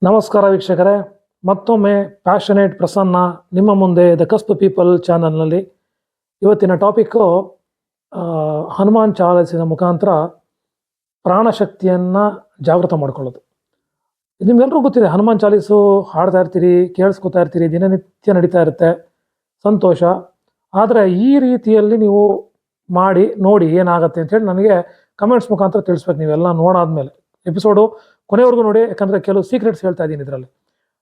ನಮಸ್ಕಾರ ವೀಕ್ಷಕರೇ, ಮತ್ತೊಮ್ಮೆ ಪ್ಯಾಷನೇಟ್ ಪ್ರಸನ್ನ ನಿಮ್ಮ ಮುಂದೆ ದ ಕಸ್ಪ್ ಪೀಪಲ್ ಚಾನಲ್ನಲ್ಲಿ. ಇವತ್ತಿನ ಟಾಪಿಕ್ಕು ಹನುಮಾನ್ ಚಾಲಿಸಿನ ಮುಖಾಂತರ ಪ್ರಾಣಶಕ್ತಿಯನ್ನು ಜಾಗೃತ ಮಾಡ್ಕೊಳ್ಳೋದು. ನಿಮ್ಗೆಲ್ರಿಗೂ ಗೊತ್ತಿದೆ, ಹನುಮಾನ್ ಚಾಲೀಸು ಹಾಡ್ತಾ ಇರ್ತೀರಿ, ಕೇಳಿಸ್ಕೊತಾ ಇರ್ತೀರಿ, ದಿನನಿತ್ಯ ನಡೀತಾ ಇರುತ್ತೆ, ಸಂತೋಷ. ಆದರೆ ಈ ರೀತಿಯಲ್ಲಿ ನೀವು ಮಾಡಿ ನೋಡಿ ಏನಾಗುತ್ತೆ ಅಂತೇಳಿ ನನಗೆ ಕಮೆಂಟ್ಸ್ ಮುಖಾಂತರ ತಿಳಿಸ್ಬೇಕು. ನೀವೆಲ್ಲ ನೋಡಾದ್ಮೇಲೆ ಎಪಿಸೋಡು ಕೊನೆವರೆಗೂ ನೋಡಿ, ಯಾಕಂದರೆ ಕೆಲವು ಸೀಕ್ರೆಟ್ಸ್ ಹೇಳ್ತಾ ಇದ್ದೀನಿ ಇದರಲ್ಲಿ.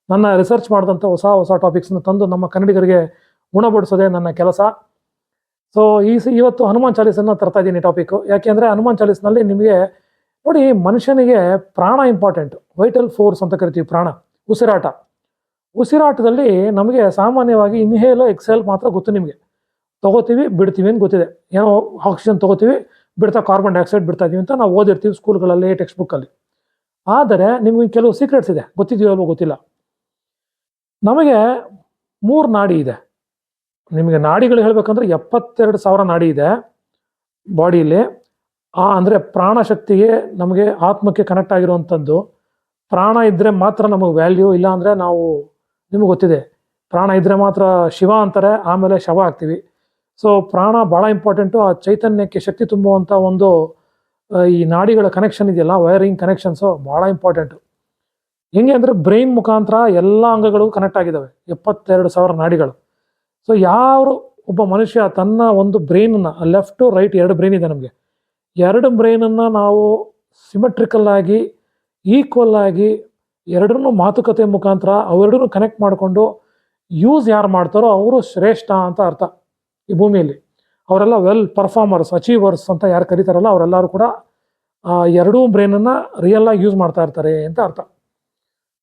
ನನ್ನ ರಿಸರ್ಚ್ ಮಾಡಿದಂಥ ಹೊಸ ಹೊಸ ಟಾಪಿಕ್ಸ್ನ ತಂದು ನಮ್ಮ ಕನ್ನಡಿಗರಿಗೆ ಗುಣಪಡಿಸೋದೇ ನನ್ನ ಕೆಲಸ. ಸೊ ಇವತ್ತು ಹನುಮಾನ್ ಚಾಲೀಸನ್ನು ತರ್ತಾ ಇದ್ದೀನಿ ಟಾಪಿಕ್ಕು. ಯಾಕೆಂದರೆ ಹನುಮಾನ್ ಚಾಲೀಸ್ನಲ್ಲಿ ನಿಮಗೆ ನೋಡಿ, ಮನುಷ್ಯನಿಗೆ ಪ್ರಾಣ ಇಂಪಾರ್ಟೆಂಟ್, ವೈಟಲ್ ಫೋರ್ಸ್ ಅಂತ ಕರಿತೀವಿ. ಪ್ರಾಣ ಉಸಿರಾಟದಲ್ಲಿ ನಮಗೆ ಸಾಮಾನ್ಯವಾಗಿ ಇನ್ಹೇಲ್ ಎಕ್ಸೇಲ್ ಮಾತ್ರ ಗೊತ್ತು. ನಿಮಗೆ ತೊಗೋತೀವಿ ಬಿಡ್ತೀವಿ ಅಂತ ಗೊತ್ತಿದೆ. ಏನೋ ಆಕ್ಸಿಜನ್ ತೊಗೋತೀವಿ, ಬಿಡ್ತಾ ಕಾರ್ಬನ್ ಡೈಆಕ್ಸೈಡ್ ಬಿಡ್ತಾ ಇದೀವಿ ಅಂತ ನಾವು ಓದಿರ್ತೀವಿ ಸ್ಕೂಲ್ಗಳಲ್ಲಿ, ಟೆಕ್ಸ್ಟ್ ಬುಕ್ಕಲ್ಲಿ. ಆದರೆ ನಿಮಗೆ ಕೆಲವು ಸೀಕ್ರೆಟ್ಸ್ ಇದೆ, ಗೊತ್ತಿದೆಯೋ ಅಲ್ವೋ ಗೊತ್ತಿಲ್ಲ. ನಮಗೆ 3 ನಾಡಿ ಇದೆ. ನಿಮಗೆ ನಾಡಿಗಳು ಹೇಳಬೇಕಂದ್ರೆ 72,000 ನಾಡಿ ಇದೆ ಬಾಡಿಯಲ್ಲಿ. ಅಂದರೆ ಪ್ರಾಣಶಕ್ತಿಗೆ, ನಮಗೆ ಆತ್ಮಕ್ಕೆ ಕನೆಕ್ಟ್ ಆಗಿರುವಂಥದ್ದು. ಪ್ರಾಣ ಇದ್ದರೆ ಮಾತ್ರ ನಮಗೆ ವ್ಯಾಲ್ಯೂ, ಇಲ್ಲ ಅಂದರೆ ನಾವು, ನಿಮಗೆ ಗೊತ್ತಿದೆ, ಪ್ರಾಣ ಇದ್ದರೆ ಮಾತ್ರ ಶಿವ ಅಂತಾರೆ, ಆಮೇಲೆ ಶವ ಆಗ್ತೀವಿ. ಸೊ ಪ್ರಾಣ ಭಾಳ ಇಂಪಾರ್ಟೆಂಟು. ಆ ಚೈತನ್ಯಕ್ಕೆ ಶಕ್ತಿ ತುಂಬುವಂಥ ಒಂದು ಈ ನಾಡಿಗಳ ಕನೆಕ್ಷನ್ ಇದೆಯಲ್ಲ, ವೈರಿಂಗ್ ಕನೆಕ್ಷನ್ಸು ಭಾಳ ಇಂಪಾರ್ಟೆಂಟು. ಹೆಂಗೆ ಅಂದರೆ ಬ್ರೈನ್ ಮುಖಾಂತರ ಎಲ್ಲ ಅಂಗಗಳಿಗೂ ಕನೆಕ್ಟ್ ಆಗಿದ್ದಾವೆ 72,000 ನಾಡಿಗಳು. ಸೊ ಒಬ್ಬ ಮನುಷ್ಯ ತನ್ನ ಒಂದು ಬ್ರೈನನ್ನು, ಲೆಫ್ಟ್ ಟು ರೈಟ್ 2 ಬ್ರೈನ್ ಇದೆ ನಮಗೆ. 2 ಬ್ರೈನನ್ನು ನಾವು ಸಿಮೆಟ್ರಿಕಲ್ ಆಗಿ, ಈಕ್ವಲ್ ಆಗಿ, ಎರಡನ್ನೂ ಮಾತುಕತೆ ಮುಖಾಂತರ ಅವೆರಡನ್ನೂ ಕನೆಕ್ಟ್ ಮಾಡಿಕೊಂಡು ಯೂಸ್ ಯಾರು ಮಾಡ್ತಾರೋ ಅವರು ಶ್ರೇಷ್ಠ ಅಂತ ಅರ್ಥ ಈ ಭೂಮಿಯಲ್ಲಿ. ಅವರೆಲ್ಲ ವೆಲ್ ಪರ್ಫಾರ್ಮರ್ಸ್, ಅಚೀವರ್ಸ್ ಅಂತ ಯಾರು ಕರೀತಾರಲ್ಲ, ಅವರೆಲ್ಲರೂ ಕೂಡ 2 ಬ್ರೈನನ್ನು ರಿಯಲ್ಲಾಗಿ ಯೂಸ್ ಮಾಡ್ತಾ ಇರ್ತಾರೆ ಅಂತ ಅರ್ಥ.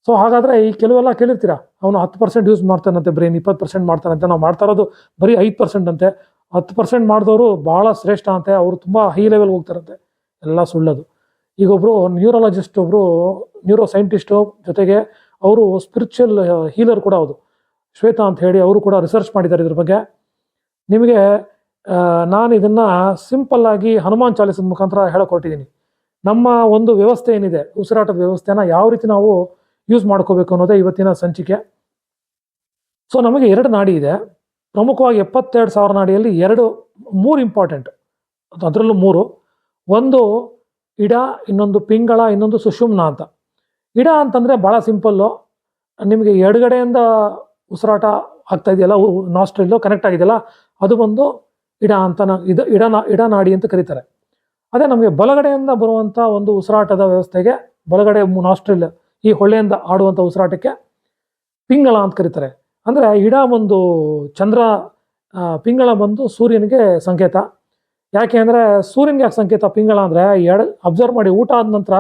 ಸೊ ಹಾಗಾದರೆ ಈ ಕೆಲವೆಲ್ಲ ಕೇಳಿರ್ತೀರ, ಅವನು 10% ಯೂಸ್ ಮಾಡ್ತಾನಂತೆ ಬ್ರೈನ್, 20% ಮಾಡ್ತಾನಂತೆ. ನಾವು ಮಾಡ್ತಾ ಇರೋದು ಬರೀ 5% ಅಂತೆ. 10% ಮಾಡಿದವರು ಭಾಳ ಶ್ರೇಷ್ಠ ಅಂತೆ, ಅವರು ತುಂಬ ಹೈ ಲೆವೆಲ್ಗೆ ಹೋಗ್ತಾರಂತೆ. ಎಲ್ಲ ಸುಳ್ಳದು. ಈಗ ಒಬ್ಬರು ನ್ಯೂರಾಲಜಿಸ್ಟ್, ಒಬ್ಬರು ನ್ಯೂರೋ ಸೈಂಟಿಸ್ಟು, ಜೊತೆಗೆ ಅವರು ಸ್ಪಿರಿಚುವಲ್ ಹೀಲರ್ ಕೂಡ ಹೌದು, ಶ್ವೇತಾ ಅಂತ ಹೇಳಿ, ಅವರು ಕೂಡ ರಿಸರ್ಚ್ ಮಾಡಿದ್ದಾರೆ ಇದ್ರ ಬಗ್ಗೆ. ನಿಮಗೆ ನಾನು ಇದನ್ನು ಸಿಂಪಲ್ಲಾಗಿ ಹನುಮಾನ್ ಚಾಲೀಸದ ಮುಖಾಂತರ ಹೇಳಿಕೊಟ್ಟಿದ್ದೀನಿ. ನಮ್ಮ ಒಂದು ವ್ಯವಸ್ಥೆ ಏನಿದೆ, ಉಸಿರಾಟದ ವ್ಯವಸ್ಥೆನ ಯಾವ ರೀತಿ ನಾವು ಯೂಸ್ ಮಾಡ್ಕೋಬೇಕು ಅನ್ನೋದೇ ಇವತ್ತಿನ ಸಂಚಿಕೆ. ಸೊ ನಮಗೆ 2 ನಾಡಿ ಇದೆ, ಪ್ರಮುಖವಾಗಿ 72,000 ನಾಡಿಯಲ್ಲಿ 3 ಇಂಪಾರ್ಟೆಂಟ್. ಅದರಲ್ಲೂ 3. ಒಂದು ಇಡ, ಇನ್ನೊಂದು ಪಿಂಗಳ, ಇನ್ನೊಂದು ಸುಷುಮ್ನ ಅಂತ. ಇಡ ಅಂತಂದರೆ ಭಾಳ ಸಿಂಪಲ್ಲು. ನಿಮಗೆ ಎಡಗಡೆಯಿಂದ ಉಸಿರಾಟ ಆಗ್ತಾ ಇದೆಯಲ್ಲ, ನಾಸ್ಟ್ರಿಲ್ಲು ಕನೆಕ್ಟ್ ಆಗಿದೆಯಲ್ಲ, ಅದು ಬಂದು ಇಡ ಅಂತ, ಇದು ಇಡ ನಾಡಿ ಅಂತ ಕರೀತಾರೆ. ಅದೇ ನಮಗೆ ಬಲಗಡೆಯಿಂದ ಬರುವಂಥ ಒಂದು ಉಸಿರಾಟದ ವ್ಯವಸ್ಥೆಗೆ, ಬಲಗಡೆ ನಾಸ್ಟ್ರಿಲ್, ಈ ಹೊಳ್ಳೆಯಿಂದ ಆಡುವಂಥ ಉಸಿರಾಟಕ್ಕೆ ಪಿಂಗಳ ಅಂತ ಕರೀತಾರೆ. ಅಂದರೆ ಇಡ ಬಂದು ಚಂದ್ರ, ಪಿಂಗಳ ಬಂದು ಸೂರ್ಯನಿಗೆ ಸಂಕೇತ. ಯಾಕೆ ಅಂದರೆ ಸೂರ್ಯನಿಗೆ ಯಾಕೆ ಸಂಕೇತ ಪಿಂಗಳ ಅಂದರೆ, ಅಬ್ಸರ್ವ್ ಮಾಡಿ, ಊಟ ಆದ ನಂತರ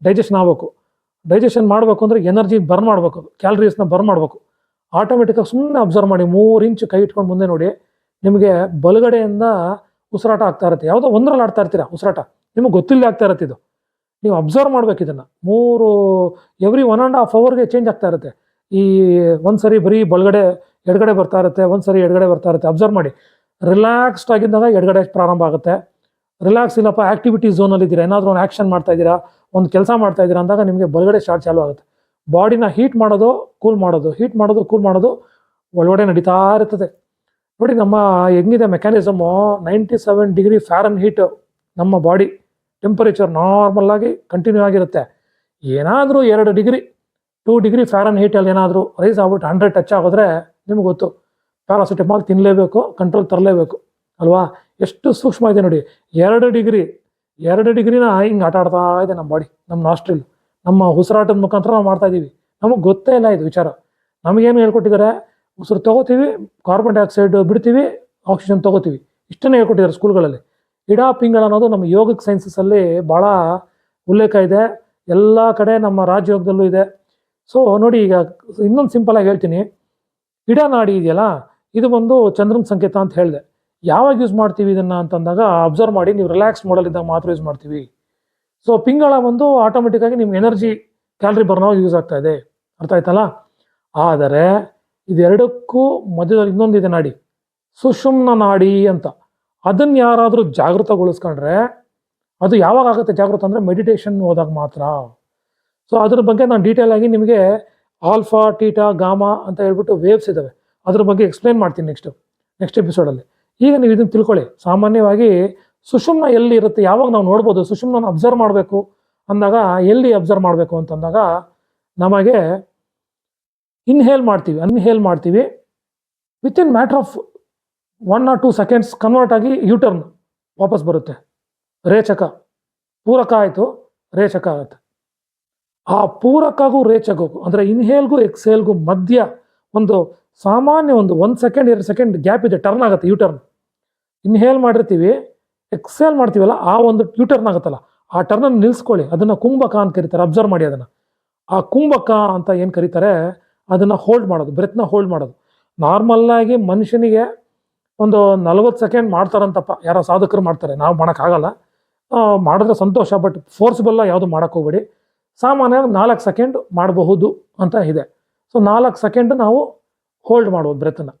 ಡೈಜೆಷನ್ ಆಗಬೇಕು. ಡೈಜೆಷನ್ ಮಾಡಬೇಕು ಅಂದರೆ ಎನರ್ಜಿ ಬರ್ನ್ ಮಾಡಬೇಕು, ಕ್ಯಾಲರೀಸ್ನ ಬರ್ನ್ ಮಾಡಬೇಕು. ಆಟೋಮೆಟಿಕ್ಕಾಗಿ ಸುಮ್ಮನೆ ಅಬ್ಸರ್ವ್ ಮಾಡಿ, 3 ಇಂಚ್ ಕೈ ಇಟ್ಕೊಂಡು ಮುಂದೆ ನೋಡಿ, ನಿಮಗೆ ಬಲಗಡೆಯಿಂದ ಉಸಿರಾಟ ಆಗ್ತಾ ಇರುತ್ತೆ. ಯಾವುದೋ ಒಂದರಲ್ಲಿ ಆಡ್ತಾ ಇರ್ತೀರ ಉಸಿರಾಟ, ನಿಮಗೆ ಗೊತ್ತಿಲ್ಲದೆ ಆಗ್ತಾ ಇರುತ್ತೆ. ಇದು ನೀವು ಅಬ್ಸರ್ವ್ ಮಾಡ್ಬೇಕು. ಇದನ್ನು ಎವ್ರಿ 1.5 ಅವರ್ಗೆ ಚೇಂಜ್ ಆಗ್ತಾ ಇರುತ್ತೆ. ಈ ಒಂದ್ಸರಿ ಬರೀ ಎಡಗಡೆ ಬರ್ತಾ ಇರುತ್ತೆ, ಒಂದ್ಸರಿ ಎಡಗಡೆ ಬರ್ತಾ ಇರುತ್ತೆ. ಅಬ್ಸರ್ವ್ ಮಾಡಿ. ರಿಲ್ಯಾಕ್ಸ್ಡ್ ಆಗಿದ್ದಾಗ ಎಡಗಡೆ ಪ್ರಾರಂಭ ಆಗುತ್ತೆ. ರಿಲ್ಯಾಕ್ಸ್ ಇಲ್ಲಪ್ಪ, ಆ್ಯಕ್ಟಿವಿಟಿ ಝೋನಲ್ಲಿ ಇದ್ದೀರಾ, ಏನಾದರೂ ಒಂದು ಆ್ಯಕ್ಷನ್ ಮಾಡ್ತಾ ಇದ್ದೀರಾ, ಒಂದು ಕೆಲಸ ಮಾಡ್ತಾ ಇದ್ದೀರಾ ಅಂದಾಗ ನಿಮಗೆ ಬಲಗಡೆ ಚಾಲು ಆಗುತ್ತೆ. ಬಾಡಿನ ಹೀಟ್ ಮಾಡೋದು, ಕೂಲ್ ಮಾಡೋದು, ಹೀಟ್ ಮಾಡೋದು, ಕೂಲ್ ಮಾಡೋದು ಒಳಗಡೆ ನಡೀತಾ ಇರ್ತದೆ. ನೋಡಿ, ನಮ್ಮ ಹೆಂಗಿದೆ ಮೆಕ್ಯಾನಿಸಮು, 97 ಡಿಗ್ರಿ ಫ್ಯಾರನ್ಹೀಟ್ ನಮ್ಮ ಬಾಡಿ ಟೆಂಪರೇಚರ್ ನಾರ್ಮಲ್ಲಾಗಿ ಕಂಟಿನ್ಯೂ ಆಗಿರುತ್ತೆ. ಏನಾದರೂ 2 ಡಿಗ್ರಿ 2 ಡಿಗ್ರಿ ಫ್ಯಾರನ್ಹೀಟಲ್ಲಿ ಏನಾದರೂ ರೈಸ್ ಆಗ್ಬಿಟ್ಟು 100 ಟಚ್ ಆಗೋದ್ರೆ ನಿಮ್ಗೆ ಗೊತ್ತು, ಪ್ಯಾರಾಸಿಟಮಾಲ್ ತಿನ್ನಲೇಬೇಕು, ಕಂಟ್ರೋಲ್ ತರಲೇಬೇಕು ಅಲ್ವಾ. ಎಷ್ಟು ಸೂಕ್ಷ್ಮ ಇದೆ ನೋಡಿ. 2 ಡಿಗ್ರಿನ ಹಿಂಗೆ ಆಟ ಆಡ್ತಾ ಇದೆ ನಮ್ಮ ಬಾಡಿ, ನಮ್ಮ ನಾಸ್ಟ್ರಿಲ್, ನಮ್ಮ ಉಸಿರಾಟದ ಮುಖಾಂತರ ನಾವು ಮಾಡ್ತಾ ಇದ್ದೀವಿ. ನಮಗೆ ಗೊತ್ತೇ ಇಲ್ಲ ಇದು ವಿಚಾರ. ನಮಗೇನು ಹೇಳ್ಕೊಟ್ಟಿದ್ದಾರೆ, ಉಸಿರು ತೊಗೋತೀವಿ, ಕಾರ್ಬನ್ ಡೈಆಕ್ಸೈಡ್ ಬಿಡ್ತೀವಿ, ಆಕ್ಸಿಜನ್ ತೊಗೋತೀವಿ, ಇಷ್ಟನ್ನೇ ಹೇಳ್ಕೊಟ್ಟಿದ್ದಾರೆ ಸ್ಕೂಲ್ಗಳಲ್ಲಿ. ಇಡ ಪಿಂಗಳ ಅನ್ನೋದು ನಮ್ಮ ಯೋಗಿಕ್ ಸೈನ್ಸಸ್ಸಲ್ಲಿ ಭಾಳ ಉಲ್ಲೇಖ ಇದೆ, ಎಲ್ಲ ಕಡೆ ನಮ್ಮ ರಾಜಯೋಗದಲ್ಲೂ ಇದೆ. ಸೊ ನೋಡಿ, ಈಗ ಇನ್ನೊಂದು ಸಿಂಪಲಾಗಿ ಹೇಳ್ತೀನಿ. ಇಡ ನಾಡಿ ಇದೆಯಲ್ಲ, ಇದು ಒಂದು ಚಂದ್ರನ ಸಂಕೇತ ಅಂತ ಹೇಳಿದೆ. ಯಾವಾಗ ಯೂಸ್ ಮಾಡ್ತೀವಿ ಇದನ್ನು ಅಂತಂದಾಗ ಅಬ್ಸರ್ವ್ ಮಾಡಿ, ನೀವು ರಿಲ್ಯಾಕ್ಸ್ ಮಾಡಲಿದ್ದಾಗ ಮಾತ್ರ ಯೂಸ್ ಮಾಡ್ತೀವಿ. ಸೊ ಪಿಂಗಳ ಬಂದು ಆಟೋಮೆಟಿಕ್ಕಾಗಿ ನಿಮ್ಗೆ ಎನರ್ಜಿ, ಕ್ಯಾಲರಿ ಬರ್ನಾಗಿ ಯೂಸ್ ಆಗ್ತಾ ಇದೆ, ಅರ್ಥ ಆಯ್ತಲ್ಲ. ಆದರೆ ಇದೆರಡಕ್ಕೂ ಮಧ್ಯದಲ್ಲಿ ಇನ್ನೊಂದಿದೆ ನಾಡಿ, ಸುಷುಮ್ನ ನಾಡಿ ಅಂತ. ಅದನ್ನು ಯಾರಾದರೂ ಜಾಗೃತಗೊಳಿಸ್ಕೊಂಡ್ರೆ, ಅದು ಯಾವಾಗ ಆಗುತ್ತೆ ಜಾಗೃತ ಅಂದರೆ ಮೆಡಿಟೇಷನ್ ಹೋದಾಗ ಮಾತ್ರ. ಸೊ ಅದ್ರ ಬಗ್ಗೆ ನಾನು ಡೀಟೇಲ್ ಆಗಿ ನಿಮಗೆ ಆಲ್ಫಾ ಟೀಟಾ ಗಾಮಾ ಅಂತ ಹೇಳ್ಬಿಟ್ಟು ವೇವ್ಸ್ ಇದ್ದಾವೆ, ಅದ್ರ ಬಗ್ಗೆ ಎಕ್ಸ್ಪ್ಲೇನ್ ಮಾಡ್ತೀನಿ ನೆಕ್ಸ್ಟ್ ಎಪಿಸೋಡಲ್ಲಿ. ಈಗ ನೀವು ಇದನ್ನು ತಿಳ್ಕೊಳ್ಳಿ. ಸಾಮಾನ್ಯವಾಗಿ ಸುಷುಮ್ನ ಎಲ್ಲಿ ಇರುತ್ತೆ, ಯಾವಾಗ ನಾವು ನೋಡ್ಬೋದು ಸುಷುಮ್ನ ಅಬ್ಸರ್ವ್ ಮಾಡಬೇಕು ಅಂದಾಗ, ಎಲ್ಲಿ ಅಬ್ಸರ್ವ್ ಮಾಡಬೇಕು ಅಂತಂದಾಗ ನಮಗೆ ಅನ್ಹೇಲ್ ಮಾಡ್ತೀವಿ within matter of 1 or 2 seconds convert ಆಗಿ ಯೂಟರ್ನ್ ವಾಪಸ್ ಬರುತ್ತೆ. ರೇಚಕ ಪೂರಕ ಆಯಿತು, ರೇಚಕ ಆಗುತ್ತೆ. ಆ ಪೂರಕಗೂ ರೇಚಕಗೂ ಅಂದರೆ ಇನ್ಹೇಲ್ಗೂ ಎಕ್ಸೇಲ್ಗೂ ಮಧ್ಯ ಒಂದು ಸಾಮಾನ್ಯ 1 ಸೆಕೆಂಡ್ 2 ಸೆಕೆಂಡ್ ಗ್ಯಾಪ್ ಇದೆ, ಟರ್ನ್ ಆಗುತ್ತೆ ಯೂಟರ್ನ್. ಇನ್ಹೇಲ್ ಮಾಡಿರ್ತೀವಿ, ಎಕ್ಸೇಲ್ ಮಾಡ್ತೀವಲ್ಲ, ಆ ಒಂದು ಯೂಟರ್ನ್ ಆಗುತ್ತಲ್ಲ, ಆ ಟರ್ನನ್ನು ನಿಲ್ಲಿಸ್ಕೊಳ್ಳಿ. ಅದನ್ನು ಕುಂಭಕ ಅಂತ ಕರೀತಾರೆ. ಅಬ್ಸರ್ವ್ ಮಾಡಿ ಅದನ್ನು. ಆ ಕುಂಭಕ ಅಂತ ಏನು ಕರೀತಾರೆ, ಅದನ್ನು ಹೋಲ್ಡ್ ಮಾಡೋದು, ಬ್ರೆತ್ನ ಹೋಲ್ಡ್ ಮಾಡೋದು. ನಾರ್ಮಲ್ಲಾಗಿ ಮನುಷ್ಯನಿಗೆ ಒಂದು 40 ಸೆಕೆಂಡ್ ಮಾಡ್ತಾರಂತಪ್ಪ, ಯಾರೋ ಸಾಧಕರು ಮಾಡ್ತಾರೆ, ನಾವು ಮಾಡೋಕ್ಕಾಗಲ್ಲ. ಮಾಡಿದ್ರೆ ಸಂತೋಷ, ಬಟ್ ಫೋರ್ಸ್ಬಲ್ಲ ಯಾವುದು ಮಾಡೋಕ್ಕೆ ಹೋಗ್ಬೇಡಿ. ಸಾಮಾನ್ಯವಾಗಿ 4 ಸೆಕೆಂಡ್ ಮಾಡಬಹುದು ಅಂತ ಇದೆ. ಸೊ 4 ಸೆಕೆಂಡ್ ನಾವು ಹೋಲ್ಡ್ ಮಾಡ್ಬೋದು, ಬ್ರೆತ್ತನ್ನು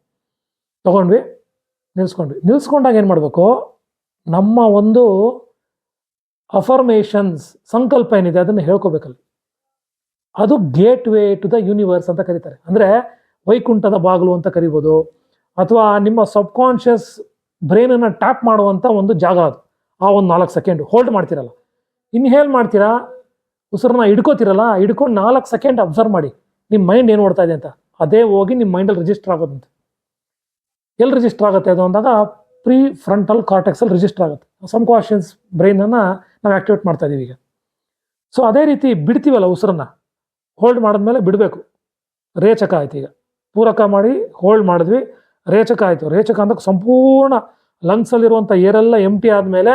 ತೊಗೊಂಡ್ವಿ, ನಿಲ್ಲಿಸ್ಕೊಂಡಾಗ ಏನು ಮಾಡಬೇಕು, ನಮ್ಮ ಒಂದು ಅಫರ್ಮೇಷನ್ಸ್ ಸಂಕಲ್ಪ ಏನಿದೆ ಅದನ್ನು ಹೇಳ್ಕೋಬೇಕಲ್ಲ. ಅದು gateway to the universe ಅಂತ ಕರೀತಾರೆ. ಅಂದರೆ ವೈಕುಂಠದ ಬಾಗಿಲು ಅಂತ ಕರಿಬೋದು, ಅಥವಾ ನಿಮ್ಮ ಸಬ್ಕಾನ್ಷಿಯಸ್ ಬ್ರೈನನ್ನು ಟ್ಯಾಪ್ ಮಾಡುವಂಥ ಒಂದು ಜಾಗ ಅದು. ಆ ಒಂದು 4 ಸೆಕೆಂಡ್ ಹೋಲ್ಡ್ ಮಾಡ್ತಿರಲ್ಲ, ಇನ್ಹೇಲ್ ಮಾಡ್ತೀರಾ, ಉಸಿರನ್ನ ಹಿಡ್ಕೋತಿರಲ್ಲ, ಹಿಡ್ಕೊಂಡು 4 ಸೆಕೆಂಡ್ ಅಬ್ಸರ್ವ್ ಮಾಡಿ ನಿಮ್ಮ ಮೈಂಡ್ ಏನು ಓಡ್ತಾ ಇದೆ ಅಂತ. ಅದೇ ಹೋಗಿ ನಿಮ್ಮ ಮೈಂಡಲ್ಲಿ ರಿಜಿಸ್ಟರ್ ಆಗೋದಂತೆ. ಎಲ್ಲಿ ರಿಜಿಸ್ಟರ್ ಆಗುತ್ತೆ ಅದು ಅಂದಾಗ ಪ್ರೀ ಫ್ರಂಟಲ್ ಕಾರ್ಟೆಕ್ಸಲ್ಲಿ ರಿಜಿಸ್ಟರ್ ಆಗುತ್ತೆ. ಸಬ್ಕಾನ್ಷಿಯಸ್ ಬ್ರೈನನ್ನು ನಾವು ಆ್ಯಕ್ಟಿವೇಟ್ ಮಾಡ್ತಾ ಇದೀವಿ ಈಗ. ಸೊ ಅದೇ ರೀತಿ ಬಿಡ್ತೀವಲ್ಲ ಉಸಿರನ್ನ, ಹೋಲ್ಡ್ ಮಾಡಿದ್ಮೇಲೆ ಬಿಡಬೇಕು. ರೇಚಕ ಆಯ್ತು. ಈಗ ಪೂರಕ ಮಾಡಿ ಹೋಲ್ಡ್ ಮಾಡಿದ್ವಿ, ರೇಚಕ ಆಯಿತು. ರೇಚಕ ಅಂದಾಗ ಸಂಪೂರ್ಣ ಲಂಗ್ಸಲ್ಲಿರುವಂಥ ಏರೆಲ್ಲ ಎಂಟಿ ಆದಮೇಲೆ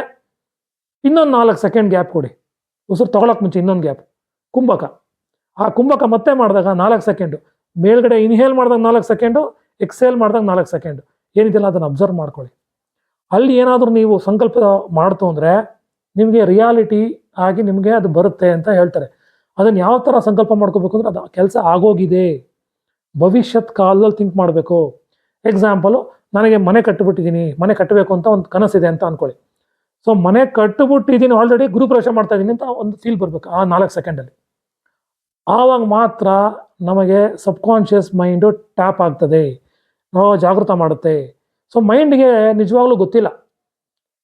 ಇನ್ನೊಂದು 4 ಸೆಕೆಂಡ್ ಗ್ಯಾಪ್ ಕೊಡಿ. ಉಸಿರು ತೊಗೊಳಕ್ಕೆ ಮುಂಚೆ ಇನ್ನೊಂದು ಗ್ಯಾಪ್, ಕುಂಭಕ. ಆ ಕುಂಭಕ ಮತ್ತೆ ಮಾಡಿದಾಗ 4 ಸೆಕೆಂಡು, ಮೇಲ್ಗಡೆ ಇನ್ಹೇಲ್ ಮಾಡಿದಾಗ 4 ಸೆಕೆಂಡು, ಎಕ್ಸೇಲ್ ಮಾಡಿದಾಗ 4 ಸೆಕೆಂಡು ಏನಿದೆಯಲ್ಲ ಅದನ್ನು ಅಬ್ಸರ್ವ್ ಮಾಡ್ಕೊಳ್ಳಿ. ಅಲ್ಲಿ ಏನಾದರೂ ನೀವು ಸಂಕಲ್ಪ ಮಾಡ್ತು ಅಂದರೆ ನಿಮಗೆ ರಿಯಾಲಿಟಿ ಆಗಿ ನಿಮಗೆ ಅದು ಬರುತ್ತೆ ಅಂತ ಹೇಳ್ತಾರೆ. ಅದನ್ನು ಯಾವ ಥರ ಸಂಕಲ್ಪ ಮಾಡ್ಕೋಬೇಕು ಅಂದರೆ, ಅದು ಕೆಲಸ ಆಗೋಗಿದೆ, ಭವಿಷ್ಯತ್ ಕಾಲದಲ್ಲಿ ಥಿಂಕ್ ಮಾಡಬೇಕು. ಎಕ್ಸಾಂಪಲು, ನನಗೆ ಮನೆ ಕಟ್ಟಬೇಕು ಅಂತ ಒಂದು ಕನಸಿದೆ ಅಂತ ಅಂದ್ಕೊಳ್ಳಿ. ಸೊ ಮನೆ ಕಟ್ಟಿಬಿಟ್ಟಿದ್ದೀನಿ, ಆಲ್ರೆಡಿ ಗೃಹಪ್ರವೇಶ ಮಾಡ್ತಾ ಇದ್ದೀನಿ ಅಂತ ಒಂದು ಫೀಲ್ ಬರಬೇಕು ಆ 4 ಸೆಕೆಂಡಲ್ಲಿ. ಆವಾಗ ಮಾತ್ರ ನಮಗೆ ಸಬ್ಕಾನ್ಷಿಯಸ್ ಮೈಂಡು ಟ್ಯಾಪ್ ಆಗ್ತದೆ, ನಾವು ಜಾಗೃತ ಮಾಡುತ್ತೆ. ಸೊ ಮೈಂಡ್ಗೆ ನಿಜವಾಗ್ಲೂ ಗೊತ್ತಿಲ್ಲ.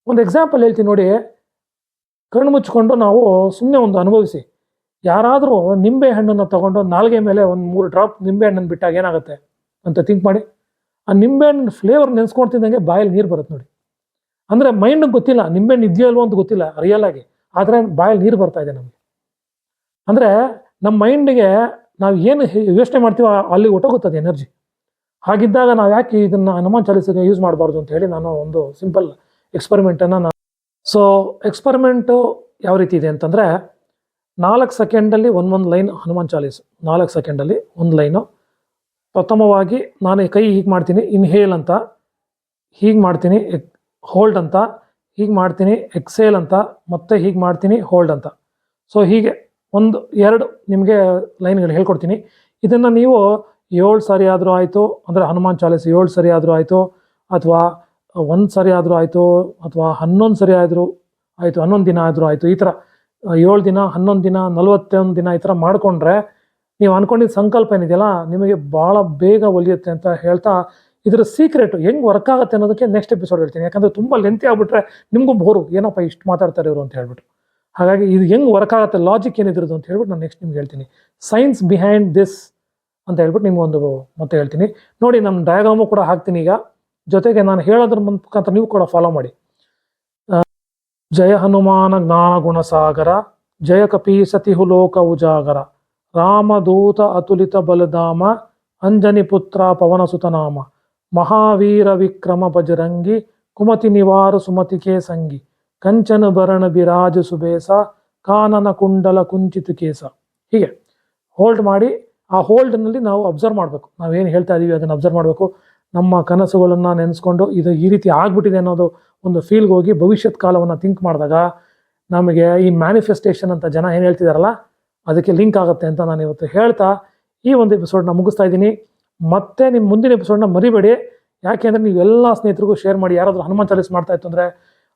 ಒಂದು ಎಕ್ಸಾಂಪಲ್ ಹೇಳ್ತೀನಿ ನೋಡಿ. ಕಣ್ಣು ಮುಚ್ಕೊಂಡು ನಾವು ಸುಮ್ಮನೆ ಒಂದು ಅನುಭವಿಸಿ. ಯಾರಾದರೂ ನಿಂಬೆ ಹಣ್ಣನ್ನು ತೊಗೊಂಡು ನಾಲ್ಗೆ ಮೇಲೆ ಒಂದು 3 ಡ್ರಾಪ್ ನಿಂಬೆ ಹಣ್ಣನ್ನು ಬಿಟ್ಟಾಗ ಏನಾಗುತ್ತೆ ಅಂತ ಥಿಂಕ್ ಮಾಡಿ. ಆ ನಿಂಬೆಹಣ್ಣು ಫ್ಲೇವರ್ ನೆನೆಸ್ಕೊಳ್ತಿದ್ದಂಗೆ ಬಾಯಲ್ಲಿ ನೀರು ಬರುತ್ತೆ ನೋಡಿ. ಅಂದರೆ ಮೈಂಡಿಗೆ ಗೊತ್ತಿಲ್ಲ ನಿಂಬೆಹಣ್ಣು ಇದೆಯೋ ಅಲ್ವೋ ಅಂತ ಗೊತ್ತಿಲ್ಲ ರಿಯಲ್ ಆಗಿ, ಆದರೆ ಬಾಯಲ್ಲಿ ನೀರು ಬರ್ತಾ ಇದೆ ನಮಗೆ. ಅಂದರೆ ನಮ್ಮ ಮೈಂಡಿಗೆ ನಾವು ಏನು ಯೋಚನೆ ಮಾಡ್ತೀವೋ ಅಲ್ಲಿ ಹೊಟ್ಟೋಗುತ್ತದೆ ಎನರ್ಜಿ. ಹಾಗಿದ್ದಾಗ ನಾವು ಯಾಕೆ ಇದನ್ನು ಹನುಮಾನ್ ಚಾಲೀಸಗೆ ಯೂಸ್ ಮಾಡಬಾರ್ದು ಅಂತ ಹೇಳಿ ನಾನು ಒಂದು ಸಿಂಪಲ್ ಎಕ್ಸ್ಪರಿಮೆಂಟನ್ನು ಸೊ ಎಕ್ಸ್ಪರಿಮೆಂಟು ಯಾವ ರೀತಿ ಇದೆ ಅಂತಂದರೆ, 4 ಸೆಕೆಂಡಲ್ಲಿ ಒಂದೊಂದು ಲೈನ್ ಹನುಮಾನ್ ಚಾಲೀಸು. 4 ಸೆಕೆಂಡಲ್ಲಿ ಒಂದು ಲೈನು. ಪ್ರಥಮವಾಗಿ ನಾನು ಕೈ ಹೀಗೆ ಮಾಡ್ತೀನಿ, ಇನ್ಹೇಲ್ ಅಂತ, ಹೀಗೆ ಮಾಡ್ತೀನಿ ಹೋಲ್ಡ್ ಅಂತ, ಹೀಗೆ ಮಾಡ್ತೀನಿ ಎಕ್ಸೇಲ್ ಅಂತ, ಮತ್ತೆ ಹೀಗೆ ಮಾಡ್ತೀನಿ ಹೋಲ್ಡ್ ಅಂತ. ಸೊ ಹೀಗೆ 1 2 ನಿಮಗೆ ಲೈನ್ಗಳು ಹೇಳ್ಕೊಡ್ತೀನಿ. ಇದನ್ನು ನೀವು 7 ಸಾರಿ ಆದರೂ ಆಯಿತು, ಅಂದರೆ ಹನುಮಾನ್ ಚಾಲೀಸ್ 7 ಸರಿ ಆದರೂ ಆಯಿತು, ಅಥವಾ 1 ಸರಿ ಆದರೂ ಆಯಿತು, ಅಥವಾ 11 ಸರಿ ಆದರೂ ಆಯಿತು, 11 ದಿನ ಆದರೂ ಆಯಿತು. ಈ ಥರ 7 ದಿನ, 11 ದಿನ, 41 ದಿನ ಈ ಥರ ಮಾಡಿಕೊಂಡ್ರೆ ನೀವು ಅಂದ್ಕೊಂಡಿದ್ದ ಸಂಕಲ್ಪ ಏನಿದೆಯಲ್ಲ ನಿಮಗೆ ಭಾಳ ಬೇಗ ಒಲಿಯುತ್ತೆ ಅಂತ ಹೇಳ್ತಾ, ಇದರ ಸೀಕ್ರೆಟು ಹೆಂಗೆ ವರ್ಕ್ ಆಗುತ್ತೆ ಅನ್ನೋದಕ್ಕೆ ನೆಕ್ಸ್ಟ್ ಎಪಿಸೋಡ್ ಹೇಳ್ತೀನಿ. ಯಾಕಂದರೆ ತುಂಬ ಲೆಂತಿ ಆಗಿಬಿಟ್ರೆ ನಿಮಗೂ ಬೋರು, ಏನಪ್ಪ ಇಷ್ಟು ಮಾತಾಡ್ತಾರೆ ಇವರು ಅಂತ ಹೇಳ್ಬಿಟ್ಟು. ಹಾಗಾಗಿ ಇದು ಹೆಂಗೆ ವರ್ಕ್ ಆಗುತ್ತೆ, ಲಾಜಿಕ್ ಏನಿದ್ರದ್ದು ಅಂತ ಹೇಳ್ಬಿಟ್ಟು ನಾನು ನೆಕ್ಸ್ಟ್ ನಿಮ್ಗೆ ಹೇಳ್ತೀನಿ. ಸೈನ್ಸ್ ಬಿಹೈಂಡ್ ದಿಸ್ ಅಂತ ಹೇಳ್ಬಿಟ್ಟು ನಿಮ್ಗೊಂದು ಮತ್ತೆ ಹೇಳ್ತೀನಿ ನೋಡಿ. ನಮ್ಮ ಡಯಾಗ್ರಾಮು ಕೂಡ ಹಾಕ್ತೀನಿ ಈಗ, ಜೊತೆಗೆ ನಾನು ಹೇಳೋದ್ರ ಮುಖಾಂತರ ನೀವು ಕೂಡ ಫಾಲೋ ಮಾಡಿ. ಜಯ ಹನುಮಾನ ಜ್ಞಾನ ಗುಣಸಾಗರ, ಜಯ ಕಪಿ ಸತಿಹು ಲೋಕ ಉಜಾಗರ, ರಾಮದೂತ ಅತುಲಿತ ಬಲಧಾಮ, ಅಂಜನಿ ಪುತ್ರ ಪವನ ಸುತನಾಮ, ಮಹಾವೀರ ವಿಕ್ರಮ ಬಜರಂಗಿ, ಕುಮತಿ ನಿವಾರ ಸುಮತಿಕೆ ಸಂಗಿ, ಕಂಚನ ಭರಣ ಬಿರಾಜ ಸುಬೇಸ, ಕಾನನ ಕುಂಡಲ ಕುಂಚಿತ ಕೇಸ. ಹೀಗೆ ಹೋಲ್ಡ್ ಮಾಡಿ, ಆ ಹೋಲ್ಡ್ನಲ್ಲಿ ನಾವು ಅಬ್ಸರ್ವ್ ಮಾಡಬೇಕು. ನಾವೇನು ಹೇಳ್ತಾ ಇದ್ದೀವಿ ಅದನ್ನು ಅಬ್ಸರ್ವ್ ಮಾಡಬೇಕು. ನಮ್ಮ ಕನಸುಗಳನ್ನು ನೆನೆಸ್ಕೊಂಡು ಇದು ಈ ರೀತಿ ಆಗ್ಬಿಟ್ಟಿದೆ ಅನ್ನೋದು ಒಂದು ಫೀಲ್ಗೆ ಹೋಗಿ ಭವಿಷ್ಯತ್ ಕಾಲವನ್ನು ಥಿಂಕ್ ಮಾಡಿದಾಗ ನಮಗೆ ಈ ಮ್ಯಾನಿಫೆಸ್ಟೇಷನ್ ಅಂತ ಜನ ಏನು ಹೇಳ್ತಿದಾರಲ್ಲ ಅದಕ್ಕೆ ಲಿಂಕ್ ಆಗುತ್ತೆ ಅಂತ ನಾನು ಇವತ್ತು ಹೇಳ್ತಾ ಈ ಒಂದು ಎಪಿಸೋಡ್ನ ಮುಗಿಸ್ತಾ ಇದ್ದೀನಿ. ಮತ್ತೆ ನಿಮ್ಮ ಮುಂದಿನ ಎಪಿಸೋಡ್ನ ಮರಿಬೇಡಿ. ಯಾಕೆಂದರೆ ನೀವೆಲ್ಲ ಸ್ನೇಹಿತರಿಗೂ ಶೇರ್ ಮಾಡಿ. ಯಾರಾದರೂ ಹನುಮಾನ್ ಚಾಲೀಸ್ ಮಾಡ್ತಾ ಇತ್ತು ಅಂದರೆ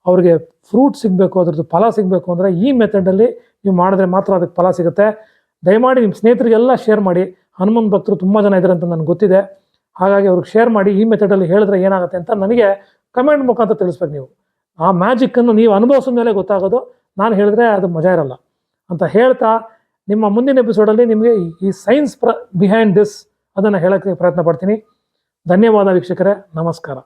ಅವ್ರಿಗೆ ಫ್ರೂಟ್ ಸಿಗಬೇಕು, ಅದ್ರದ್ದು ಫಲ ಸಿಗಬೇಕು ಅಂದರೆ ಈ ಮೆಥಡಲ್ಲಿ ನೀವು ಮಾಡಿದ್ರೆ ಮಾತ್ರ ಅದಕ್ಕೆ ಫಲ ಸಿಗುತ್ತೆ. ದಯಮಾಡಿ ನಿಮ್ಮ ಸ್ನೇಹಿತರಿಗೆಲ್ಲ ಶೇರ್ ಮಾಡಿ. ಹನುಮನ್ ಭಕ್ತರು ತುಂಬ ಜನ ಇದ್ದಾರೆ ಅಂತ ನನಗೆ ಗೊತ್ತಿದೆ. ಹಾಗಾಗಿ ಅವ್ರಿಗೆ ಶೇರ್ ಮಾಡಿ. ಈ ಮೆಥಡಲ್ಲಿ ಹೇಳಿದ್ರೆ ಏನಾಗುತ್ತೆ ಅಂತ ನನಗೆ ಕಮೆಂಟ್ ಮುಖಾಂತರ ತಿಳಿಸ್ಬೇಕು. ನೀವು ಆ ಮ್ಯಾಜಿಕ್ಕನ್ನು ನೀವು ಅನುಭವಿಸಿದ ಮೇಲೆ ಗೊತ್ತಾಗೋದು, ನಾನು ಹೇಳಿದ್ರೆ ಅದು ಮಜಾ ಇರಲ್ಲ ಅಂತ ಹೇಳ್ತಾ, ನಿಮ್ಮ ಮುಂದಿನ ಎಪಿಸೋಡಲ್ಲಿ ನಿಮಗೆ ಈ ಸೈನ್ಸ್ ಬಿಹೈಂಡ್ ದಿಸ್ ಅದನ್ನು ಹೇಳೋಕ್ಕೆ ಪ್ರಯತ್ನ ಪಡ್ತೀನಿ. ಧನ್ಯವಾದ ವೀಕ್ಷಕರೇ, ನಮಸ್ಕಾರ.